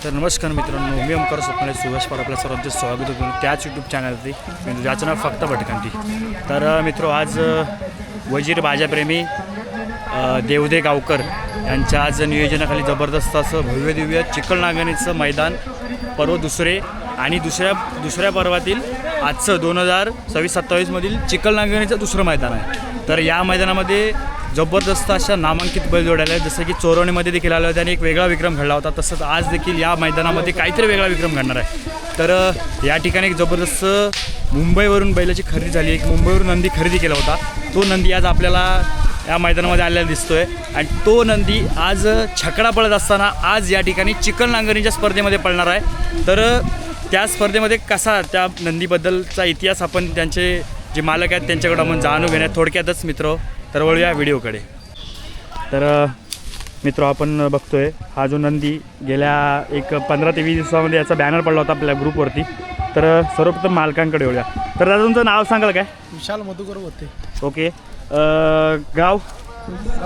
तर नमस्कार मित्रांनो, मी ओमकार स्वप्नाले सुभाष पर आपल्या सर्वांचे स्वागत होतो त्याच यूट्यूब चॅनलवरती, ज्याचं नाव फक्त भटकंती. तर मित्रो, आज वजीर बाजाप्रेमी देवदे गावकर यांच्या आज नियोजनाखाली जबरदस्त असं भव्य दिव्य चिखल नांगरणीचं मैदान पर्व दुसरे आणि दुसऱ्या पर्वातील आजचं 2026-27 मधील चिखल नांगरणीचं दुसरं मैदान आहे. तर या मैदानामध्ये जबरदस्त अशा नामांकित बैलजोड्या आहेत, जसं की चोरवणीमध्ये देखील आले होते आणि एक वेगळा विक्रम घडला होता. तसंच आज देखील या मैदानामध्ये काहीतरी वेगळा विक्रम घडणार आहे. तर या ठिकाणी एक जबरदस्त मुंबईवरून बैलाची खरेदी झाली, एक मुंबईवरून नंदी खरेदी केला होता. तो नंदी आज आपल्याला या मैदानामध्ये आलेला दिसतोय आणि तो नंदी आज छकडा पळत असताना आज या ठिकाणी चिखल नांगरणीच्या स्पर्धेमध्ये पळणार आहे. तर त्या स्पर्धेमध्ये कसा त्या नंदीबद्दलचा इतिहास आपण त्यांचे जे मालक आहेत त्यांच्याकडे आपण जाणून घेण्यात थोडक्यातच मित्र. तर वळूया व्हिडिओकडे. तर मित्र, आपण बघतोय हा जो नंदी गेल्या एक 15 ते 20 दिवसामध्ये याचा बॅनर पडला होता आपल्या ग्रुपवरती. तर सर्वप्रथम मालकांकडे येऊया. तर दादा, तुमचं नाव सांगाल काय? विशाल मधुकर होते. ओके. गाव?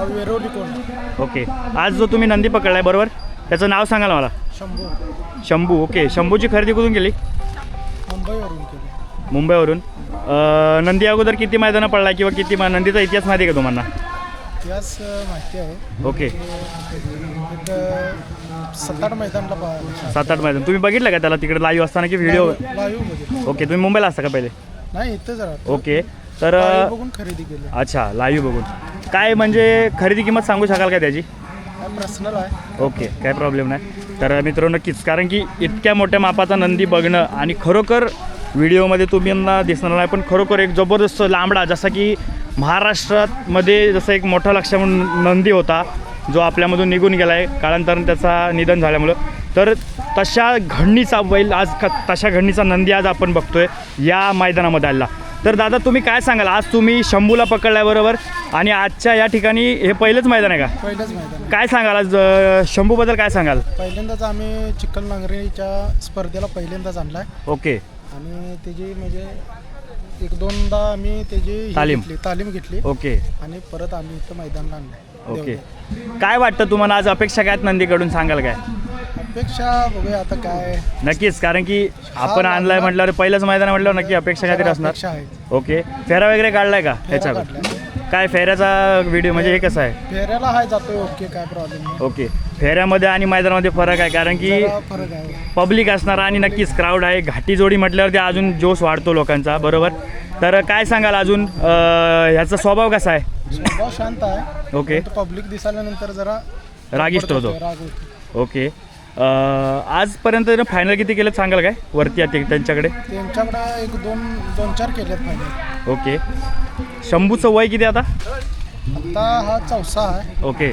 वेरोली कोण. ओके. आज जो तुम्ही नंदी पकडला आहे बरोबर, त्याचं नाव सांगाल मला? शंभू. ओके. शंभूची खरेदी कुठून केली? मुंबईवरून केली. मुंबईवरून. नंदी अगोदर किती मैदानं पडला किंवा किती नंदीचा इतिहास माहिती आहे का तुम्हाला? इतिहास माहिती आहे. ओके. एक 7-8 मैदानला 7-8 मैदान तुम्ही बघितलं का त्याला तिकडे लाईव्ह असताना की व्हिडिओ? लाईव्ह. ओके. तुम्ही मुंबईला असता का पहिले? नाही, इथंच राहतो. ओके. तर बघून खरेदी केली. अच्छा, लाईव्ह बघून. काय म्हणजे खरेदी किंमत सांगू शकाल का त्याची? पर्सनल आहे. ओके, काय प्रॉब्लेम नाही. तर मित्र, नक्कीच, कारण की इतक्या मोठ्या मापाचा नंदी बघणं आणि खरोखर व्हिडिओमध्ये तुम्हाला दिसणार नाही, पण खरोखर एक जबरदस्त लांबडा, जसा की महाराष्ट्रामध्ये जसं एक मोठा लक्ष म्हणून नंदी होता जो आपल्यामधून निघून गेला आहे कालांतराने त्याचा निधन झाल्यामुळं. तर तशा घडणीचा बैल आज तशा घडणीचा नंदी आज आपण बघतोय या मैदानामध्ये आला. तर दादा, तुम्ही काय सांगाल? आज तुम्ही शंभूला पकडलाय बरोबर, आणि आजच्या या ठिकाणी हे पहिलंच मैदान आहे का? पहिलंच मैदान. काय सांगाल आज शंभूबद्दल काय सांगाल? पहिल्यांदाच आम्ही चिखल नांगरणीच्या स्पर्धेला पहिल्यांदाच आणलाय. ओके. आणि त्याची म्हणजे 1-2दा आम्ही त्याची तालीम घेतली. ओके. आणि परत आम्ही इथं मैदानला आणलंय. ओके. काय वाटतं तुम्हाला आज? अपेक्षा काय नंदीकडून सांगाल काय? अपेक्षा बघूया आता काय. नक्कीच, कारण की आपण आणलाय म्हटल्यावर पहिलंच मैदान म्हटल्यावर नक्की अपेक्षा काहीतरी असणार. ओके. फेरा वगैरे काढलाय का ह्याच्यावर? काय फेऱ्याचा व्हिडिओ म्हणजे हे कसं आहे? फेऱ्याला हाय जातोय. ओके, काय प्रॉब्लेम नाही. ओके. फेऱ्यामध्ये आणि मैदानामध्ये फरक आहे, कारण की फरक आहे. पब्लिक असणार आणि नक्कीच क्राऊड आहे. घाटी जोडी म्हटल्यावरती अजून जोश वाढतो लोकांचा, बरोबर. तर काय सांगाल अजून ह्याचा स्वभाव कसा आहे? स्वभाव शांत आहे. ओके. पब्लिक दिसल्यानंतर जरा रागिष्ट होतो. राग होतो. ओके. आजपर्यंत फायनल किती केलं सांगाल काय वरती त्यांच्याकडे? त्यांच्याकडे एक 2-4 केलेत फायनल. ओके. शंभूचं वय किती आता? आता हा 4सा आहे. ओके.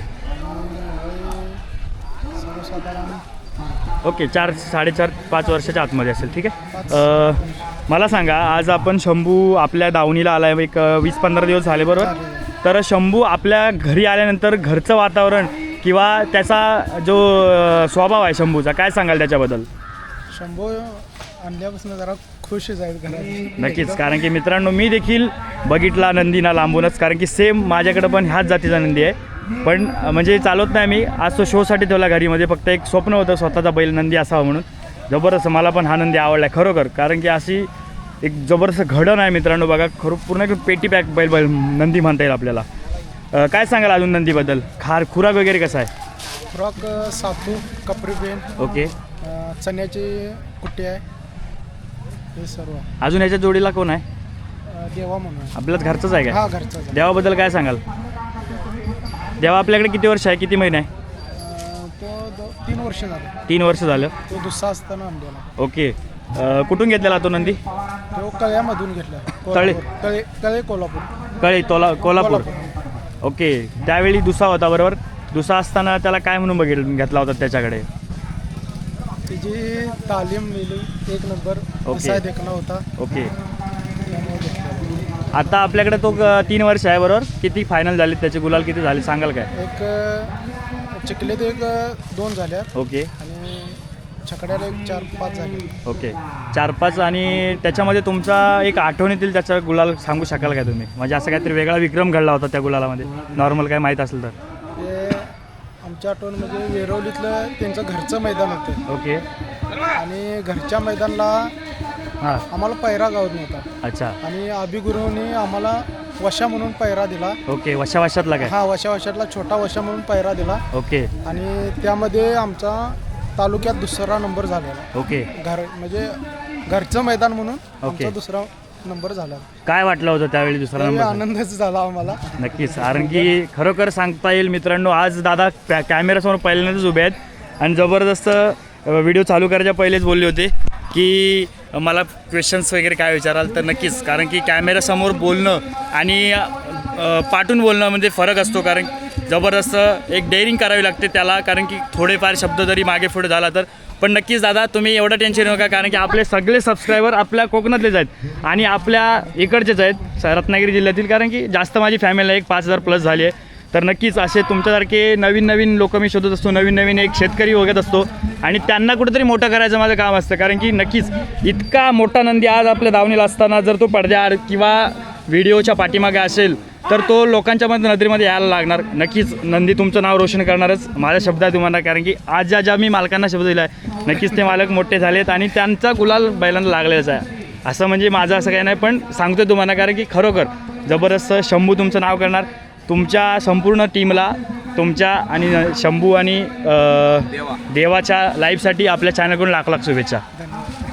सर्वसाधारण ओके. 4-4.5 वर्षाच्या आतमध्ये असेल. ठीक आहे. मला सांगा, आज आपण शंभू आपल्या दावणीला आला आहे, एक 20-15 दिवस झाले बरोबर. तर शंभू आपल्या घरी आल्यानंतर घरचं वातावरण किंवा त्याचा जो स्वभाव आहे शंभूचा, काय सांगाल त्याच्याबद्दल? शंभू आणल्यापासून जरा खुशच आहेत घरात. नक्कीच, कारण की मित्रांनो, मी देखील बघितला नंदीना लांबूनच, कारण की सेम माझ्याकडे पण ह्याच जातीचा नंदी आहे. पण म्हणजे चालवत नाही मी, आज तो शोसाठी ठेवला घरीमध्ये. फक्त एक स्वप्न होतं स्वतःचा बैल नंदी असावा म्हणून. जबरदस्त मला पण हा नंदी आवडला आहे खरोखर, कारण की अशी एक जबरदस्त घडण आहे मित्रांनो. बघा, पूर्ण एक पेटी पॅक बैल नंदी म्हणता येईल आपल्याला. काय सांगाल अजून नंदीबद्दल? खुराक वगैरे कसा आहे? फ्रॉक, सातू, कपरी पेन. ओके. चण्याची कुट्टी आहे, हे सर्व. अजून याच्या जोडीला कोण आहे? देवा म्हणून. आपल्याच घरचंच आहे का? हा, घरचा. देवाबद्दल काय सांगाल? देवा आपल्याकडे किती वर्ष आहे, किती महिने आहे? तो 3 वर्ष झाले. 3 वर्ष झालं. तो दुसरा असताना आणलेला. ओके. कुठून घेतलेला तो नंदी? तो कळ्यामधून घेतला. कळे कोल्हापूर. कोल्हापूर. ओके. त्यावेळी दुसरा होता बरोबर. दुसरा असताना त्याला काय म्हणून घेतला होता त्याच्याकडे? त्याची तालीम मिळली 1 नंबर. ओके. देखणा होता. ओके. आता आपल्याकडे तो 3 वर्ष आहे बरोबर. किती फायनल झाले त्याचे? गुलाल किती झाले सांगाल काय? एक चिखलेत 2 झाल्या. ओके. आणि छकड्याला 4-5 झाले. ओके. 4-5. आणि त्याच्यामध्ये तुमचा एक आठवणीतील त्याचा गुलाल सांगू शकाल का तुम्ही? म्हणजे असं काहीतरी वेगळा विक्रम घडला होता त्या गुलालामध्ये, नॉर्मल काय माहीत असेल तर? ते आमची आठवण म्हणजे वेरवलीतलं त्यांचं घरचं मैदान होतं ओके आणि घरच्या मैदानाला हां आम्हाला पैरा गावत नव्हता अच्छा आणि अभिगुरूंनी आम्हाला वशा म्हणून पैरा दिला. ओके वर्षाला काय हा वशाला छोटा वशा म्हणून पैरा दिला ओके आणि त्यामध्ये आमचा तालुक्यात दुसरा नंबर झालेला. ओके म्हणजे घरचं मैदान म्हणून ओके. आमचा दुसरा नंबर झाला. काय वाटलं होतं त्यावेळी दुसरा त्यावेळी नंबर? आनंदच झाला आम्हाला. नक्कीच कारण की खरोखर सांगता येईल मित्रांनो आज दादा कॅमेऱ्यासमोर पहिल्यांदाच उभे आहेत आणि जबरदस्त व्हिडिओ चालू करायच्या पहिलेच बोलले होते की मला क्वेश्चन्स वगैरे काय विचाराल तर नक्कीच कारण की कॅमेऱ्यासमोर बोलणं आणि पाठून बोलणं म्हणजे फरक असतो कारण जबरदस्त एक डेअरिंग करावी लागते त्याला कारण की थोडेफार शब्द जरी मागे पुढे झाला तर पण नक्कीच दादा तुम्ही एवढं टेन्शन नका कारण की आपले सगळे सबस्क्रायबर आपल्या कोकणातलेच आहेत आणि आपल्या इकडचेच आहेत रत्नागिरी जिल्ह्यातील कारण की जास्त माझी फॅमिली एक 5000 प्लस झाली आहे तर नक्कीच असे तुमच्यासारखे नवीन लोक मी शोधत असतो नवीन एक शेतकरी बघत असतो आणि त्यांना कुठेतरी मोठं करायचं माझं काम असतं कारण की नक्कीच इतका मोठा नंदी आज आपल्या दावणीला असताना जर तो पडद्याआड किंवा व्हिडिओच्या पाठीमागे असेल तर तो लोकांच्या नजरेमध्ये यायला लागणार. नक्कीच नंदी तुमचं नाव रोशन करणारच माझा शब्द आहे तुम्हाला कारण की आज ज्या मी मालकांना शब्द दिला आहे नक्कीच ते मालक मोठे झालेत आणि त्यांचा गुलाल बैलांना लागलेलाच आहे. असं म्हणजे माझं असं काही नाही पण सांगतो तुम्हाला कारण की खरोखर जबरदस्त शंभू तुमचं नाव करणार. तुमच्या संपूर्ण टीमला तुमच्या आणि शंभू आणि देवाच्या लाईव्हसाठी आपल्या चॅनलकडून लाख शुभेच्छा. धन्यवाद.